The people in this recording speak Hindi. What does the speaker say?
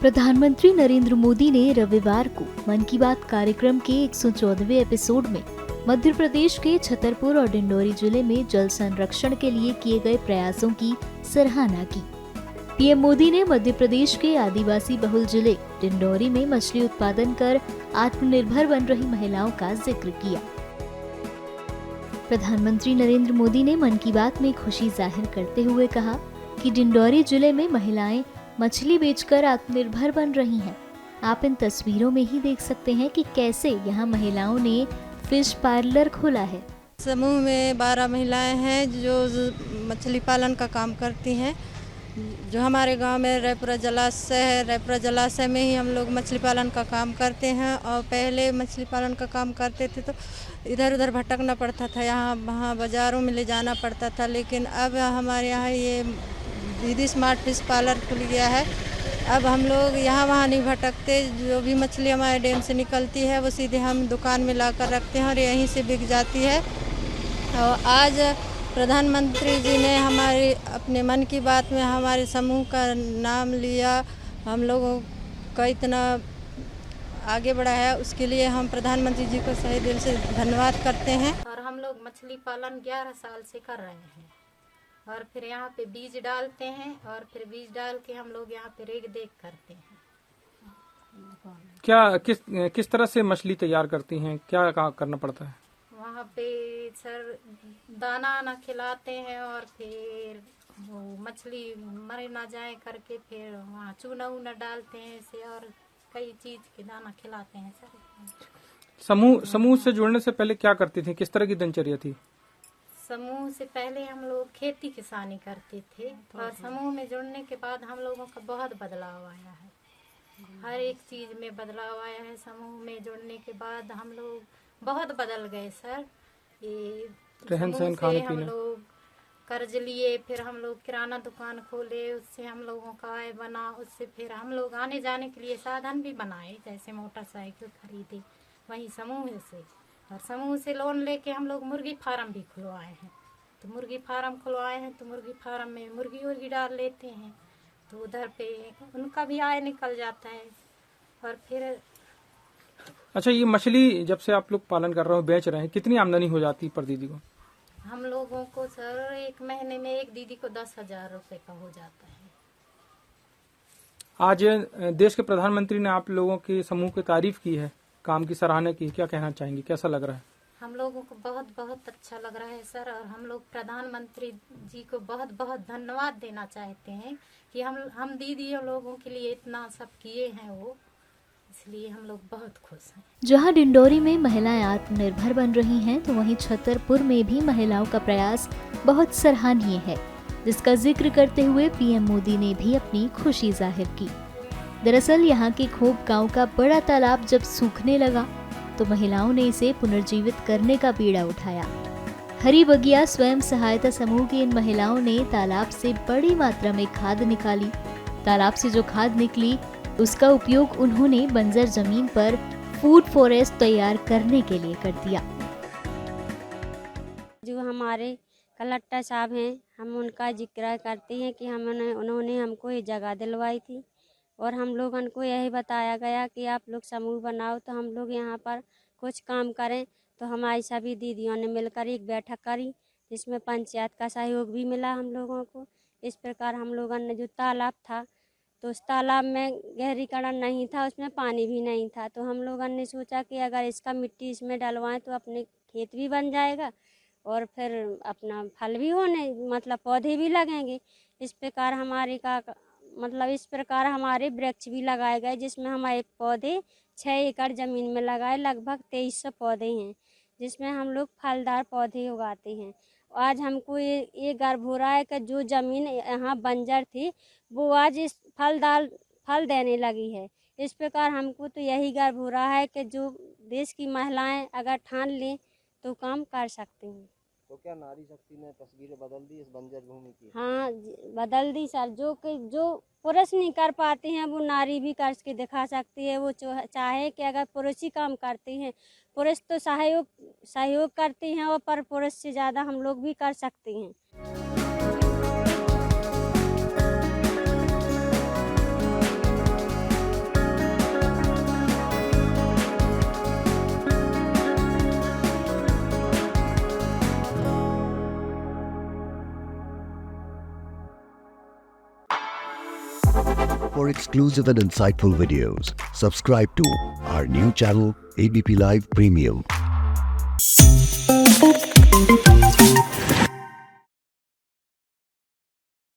प्रधानमंत्री नरेंद्र मोदी ने रविवार को मन की बात कार्यक्रम के 114वें एपिसोड में मध्य प्रदेश के छतरपुर और डिंडौरी जिले में जल संरक्षण के लिए किए गए प्रयासों की सराहना की। पीएम मोदी ने मध्य प्रदेश के आदिवासी बहुल जिले डिंडौरी में मछली उत्पादन कर आत्मनिर्भर बन रही महिलाओं का जिक्र किया। प्रधानमंत्री नरेंद्र मोदी ने मन की बात में खुशी जाहिर करते हुए कहा कि डिंडौरी जिले में महिलाएं मछली बेचकर आत्मनिर्भर बन रही हैं। आप इन तस्वीरों में ही देख सकते हैं कि कैसे यहाँ महिलाओं ने फिश पार्लर खोला है। समूह में 12 महिलाएं हैं जो मछली पालन का काम करती हैं। जो हमारे गांव में रायपुरा जलाशय है, रायपुरा जलाशय में ही हम लोग मछली पालन का काम करते हैं। और पहले मछली पालन का काम करते थे तो इधर उधर भटकना पड़ता था, यहाँ वहाँ बाज़ारों में ले जाना पड़ता था। लेकिन अब हमारे यहाँ ये दीदी स्मार्ट फिश पार्लर खुल गया है। अब हम लोग यहाँ वहाँ नहीं भटकते। जो भी मछली हमारे डैम से निकलती है वो सीधे हम दुकान में ला कर रखते हैं और यहीं से बिक जाती है। और आज प्रधानमंत्री जी ने हमारे अपने मन की बात में हमारे समूह का नाम लिया, हम लोगों का इतना आगे बढ़ा है, उसके लिए हम प्रधानमंत्री जी को सही दिल से धन्यवाद करते हैं। और हम लोग मछली पालन 11 साल से कर रहे हैं और फिर यहाँ पे बीज डालते हैं और फिर बीज डाल के हम लोग यहाँ पे रेख देख करते हैं। क्या किस तरह से मछली तैयार करती हैं, क्या करना पड़ता है? वहाँ पे सर दाना खिलाते हैं और फिर वो मछली मर ना जाए करके फिर वहाँ चूना ऊना डालते हैं इसे और कई चीज के दाना खिलाते हैं सर। समूह से जुड़ने से पहले क्या करती थी, किस तरह की दिनचर्या थी? समूह से पहले हम लोग खेती किसानी करते थे और समूह में जुड़ने के बाद हम लोगों का बहुत बदलाव आया है। हर एक चीज में बदलाव आया है। समूह में जुड़ने के बाद हम लोग बहुत बदल गए सर। ये रहन सहन, खाने पीने। हम लोग कर्ज लिए, फिर हम लोग किराना दुकान खोले, उससे हम लोगों का आय बना। उससे फिर हम लोग आने जाने के लिए साधन भी बनाए, जैसे मोटरसाइकिल खरीदे वही समूह से। और समूह से लोन लेके हम लोग मुर्गी फार्म भी खुलवाए हैं। तो मुर्गी फार्म खुलवाए हैं तो मुर्गी फार्म में मुर्गी उर्गी डाल लेते हैं तो उधर पे उनका भी आय निकल जाता है। और फिर अच्छा, ये मछली जब से आप लोग पालन कर रहे हो, बेच रहे हैं, कितनी आमदनी हो जाती है पर दीदी को? हम लोगों को सर एक महीने में एक दीदी को 10,000 रुपए का हो जाता है। आज देश के प्रधानमंत्री ने आप लोगों के समूह की तारीफ की है, काम की सराहना की, क्या कहना चाहेंगे, कैसा लग रहा है? हम लोगों को बहुत बहुत अच्छा लग रहा है सर। और हम लोग प्रधानमंत्री जी को बहुत बहुत धन्यवाद देना चाहते हैं कि हम दीदी लोगों के लिए इतना सब किए हैं वो, इसलिए हम लोग बहुत खुश हैं। जहां डिंडौरी में महिलाएं आत्मनिर्भर बन रही हैं, तो वहीं छतरपुर में भी महिलाओं का प्रयास बहुत सराहनीय है, जिसका जिक्र करते हुए पीएम मोदी ने भी अपनी खुशी जाहिर की। दरअसल यहाँ के खोप गांव का बड़ा तालाब जब सूखने लगा तो महिलाओं ने इसे पुनर्जीवित करने का बीड़ा उठाया। हरी बगिया स्वयं सहायता समूह की इन महिलाओं ने तालाब से बड़ी मात्रा में खाद निकाली। तालाब से जो खाद निकली उसका उपयोग उन्होंने बंजर जमीन पर फूड फॉरेस्ट तैयार करने के लिए कर दिया। जो हमारे कलेक्टर साहब हैं, हम उनका जिक्र करते हैं कि उन्होंने हमको ये जगह दिलवाई थी और हम लोगों को यही बताया गया कि आप लोग समूह बनाओ तो हम लोग यहाँ पर कुछ काम करें। तो हमारी सभी दीदियों ने मिलकर एक बैठक करी जिसमें पंचायत का सहयोग भी मिला हम लोगों को। इस प्रकार हम लोगों ने जो तालाब था तो उस तालाब में गहरीकरण नहीं था, उसमें पानी भी नहीं था। तो हम लोगों ने सोचा कि अगर इसका मिट्टी इसमें डलवाएं तो अपने खेत भी बन जाएगा और फिर अपना फल भी होने मतलब पौधे भी लगेंगे। इस प्रकार इस प्रकार हमारे वृक्ष भी लगाए गए जिसमें हमारे पौधे 6 एकड़ ज़मीन में लगाए लगभग 2300 पौधे हैं जिसमें हम लोग फलदार पौधे उगाते हैं। आज हमको ये गर्व हो रहा है कि जो ज़मीन यहाँ बंजर थी वो आज इस फल देने लगी है। इस प्रकार हमको तो यही गर्व हो रहा है कि जो देश की महिलाएं अगर ठान लें तो काम कर सकते हैं। तो क्या नारी शक्ति ने तस्वीरें बदल दी इस बंजर भूमि की? हाँ, बदल दी सर। जो पुरुष नहीं कर पाते हैं वो नारी भी करके दिखा सकती है। वो चाहे कि अगर पुरुष ही काम करते हैं, पुरुष तो सहयोग करते हैं और पर पुरुष से ज़्यादा हम लोग भी कर सकते हैं। For exclusive and insightful videos, subscribe to our new channel ABP Live Premium.